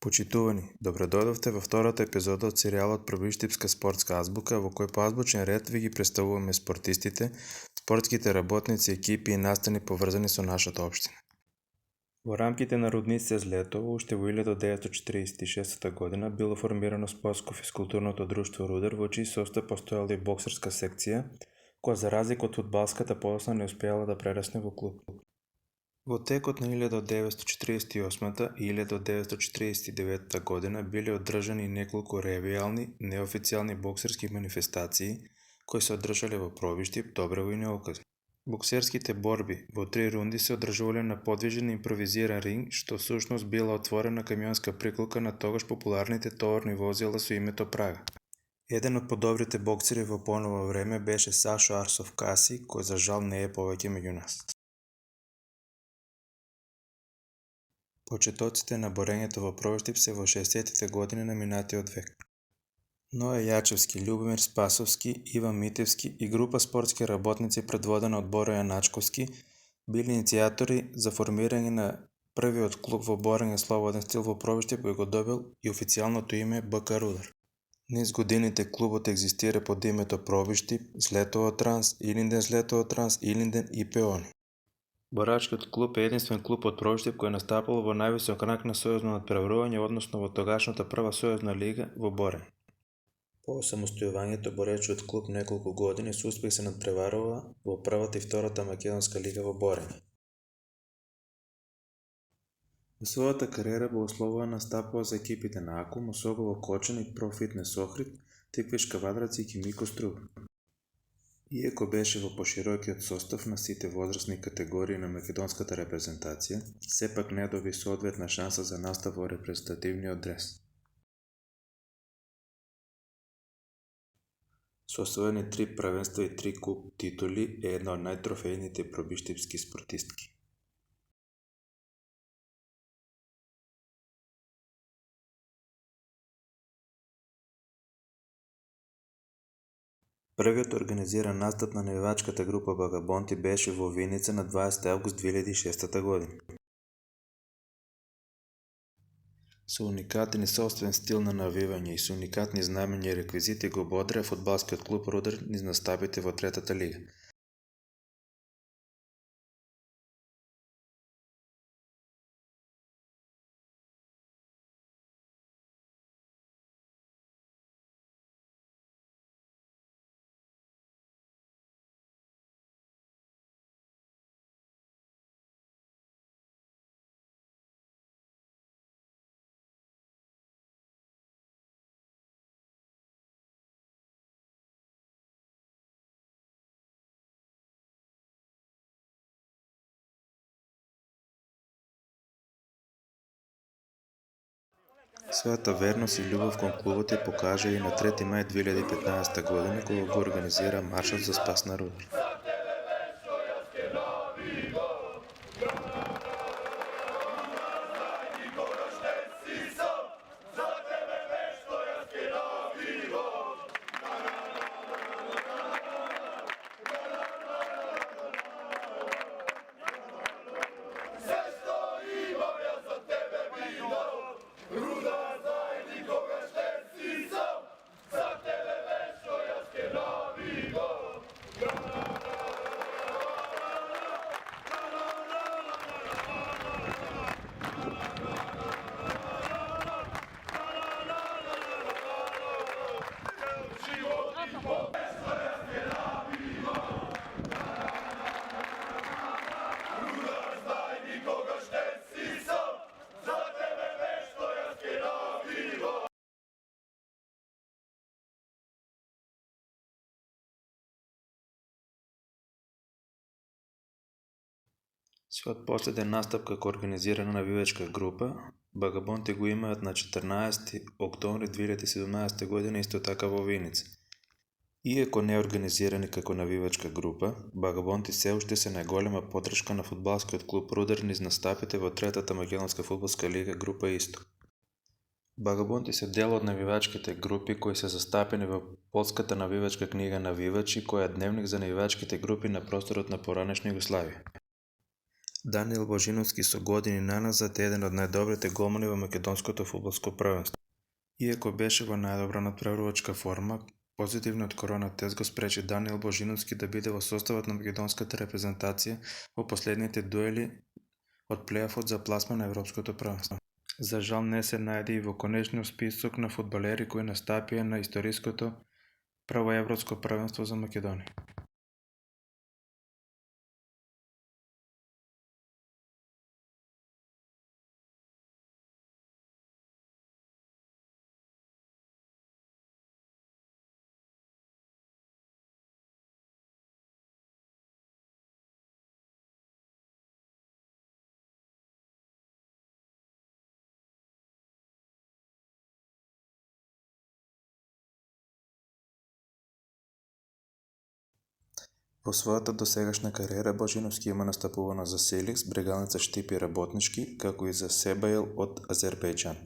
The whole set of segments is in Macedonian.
Почитувани, добредојдовте во втората епизода од серијалот Пробиштипска спортска азбука, во кој по азбучен ред ви ги представуваме спортистите, спортските работници, екипи и настани поврзани со нашата општина. Во рамките на Руднице Злетово, уште во 1946 година, било формирано спортско физкултурното друштво Рудер, во чиј состав постојала и боксерска секција, која за разлика од фудбалската подоцна не успеала да прерасне во клуб. Во текот на 1948 и 1949 година биле одржани неколку ревијални, неофицијални боксерски манифестации, кои се одржале во Пробиштип, Добрево и Неоказа. Боксерските борби во 3 рунди се одржувале на подвижен импровизиран ринг, што всушност била отворена камионска приколка на тогаш популарните товарни возила со името Прага. Еден од подобрите боксери во поново време беше Сашо Арсов Каси, кој за жал не е повеќе меѓу нас. Почетоците на борењето во Пробиштип се во 60-тите години на минатиот век. Ноe Јачевски, Љубомир Спасовски, Иван Митевски и група спортски работници предводена од Боро Јаначковски били иницијатори за формирање на првиот клуб во борење слободен стил во Пробиштип кој го добил и официјалното име БК Рудер. Низ годините клубот екзистира под името Пробиштип, Злетово Транс, Илинден Злетово Транс, Илинден и Пеони. Борачкиот клуб е единствен клуб од Пробиштип кој настапал во највисок ранг на сојузно надпреварување, односно во тогашната прва сојузна лига во борење. По самостојувањето боречиот клуб неколку години со успех се надпреварува во првата и втората македонска лига во борење. Во својата кариера Богословова настапува за екипите на Акум, Осогово Кочани и Про Фитнес Охрид, Тиквишка Вадраци и Кимико Струм. Иако беше во поширокиот состав на сите возрастни категории на македонската репрезентација, сепак не доби соодветна шанса за настап во репрезентативниот дрес. Со освоени 3 првенства и 3 куп титули е една од најтрофејните пробиштипски спортистки. Првиот организиран настап на навивачката група Багабонти беше во Виница на 20 август 2006 година. Со уникатен и собствен стил на навивање и со уникатни знамења и реквизити го бодрија фудбалскиот клуб Рудер низ настапите во третата лига. Својата верност и љубов кон клубот ја покажа и на 3 мај 2015 година кога го организира Маршот за спас на Рудер. Својот последен настап како организирана навивачка група, Багабонти го имаат на 14 октомври 2017 година исто така во Виница. Иако не организирани како навивачка група, Багабонти се уште се најголема поддршка на фудбалскиот клуб Рудер низ настапите во третата македонска фудбалска лига група Исток. Багабонти се дел од навивачките групи кои се застапени во полската навивачка книга Навивачи, која е дневник за навивачките групи на просторот на поранешна Југославија. Даниел Божиновски со години наназад е еден од најдобрите голмани во македонското фудбалско првенство. Иако беше во најдобра надпреварувачка форма, позитивниот корона тест го спречи Даниел Божиновски да биде во составот на македонската репрезентација во последните дуели од плејофот за пласман на европското првенство. За жал не се најде и во конечниот список на фудбалери кои настапија на историското прво европско првенство за Македонија. Во својата досегашна кариера Божиновски има настапувано за Селикс, Брегалница Штип и Работнички, како и за Себаил од Азербејџан.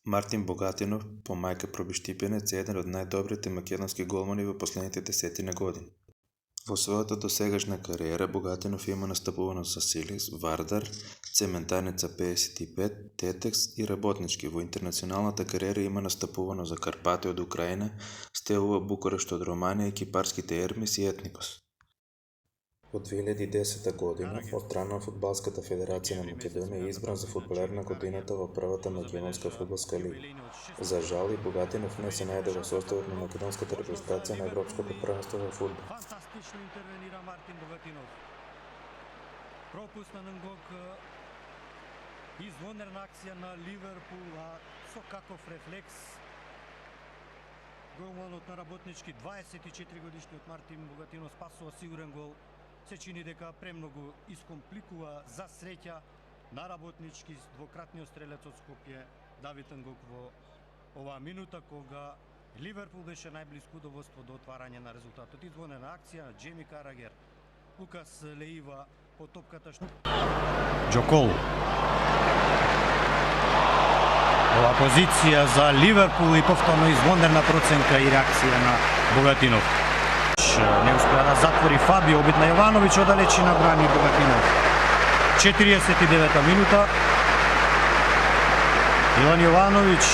Мартин Богатинов, по мајка пробиштипенец, е еден од најдобрите македонски голмани во последните 10 години. Во својата досегашна кариера Богатинов има настапувано за Селикс, Вардар, Цементарница 55, Тетекс и Работнички. Во интернационалната кариера има настапувано за Карпати од Украина, Стелова Букурешт од Романија и кипарските Ермис и Етникос. Во 2010 година, од страна на Фудбалската федерација на Македонија е избран за фудбалер на годината во првата македонска фудбалска лига. За жал и Богатинов не се најде во составот на македонската репрезентација на европското првенство во фудбал. Фантастично интервенира Мартин Богатинов. Пропусна Нгок, извонерна акција на Ливерпул, а со каков рефлекс голманот на Работнички, 24 годишниот Мартин Богатинов спасува сигурен гол. Се чини дека премногу искомпликува за среќа на Работнички двократниот стрелец од Скопје Давид Нгок во оваа минута кога Ливерпул беше најблиску до водство до отварање на резултатот. Извонена акција на Джеми Карагер. Лукас Леива по топката што Джокол. Ова позиција за Ливерпул и повторно извонена проценка и реакција на Богатинов. Не успеа да затвори Фабио, обидна Јовановиќ оддалечина брани Богатинов. 49-та минута. Иван Јовановиќ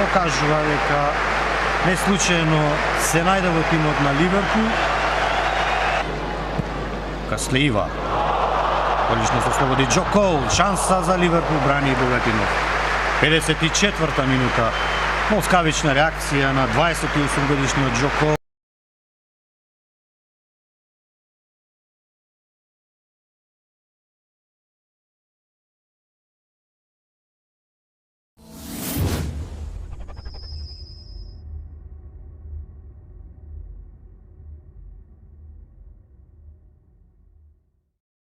покажува дека не случајно се најде во тимот на Ливерпул. Каслеива. Одлично се ослободи Джокол. Шанса за Ливерпул брани Богатинов. 54-та минута. Москавична реакција на 28 годишниот Джокол.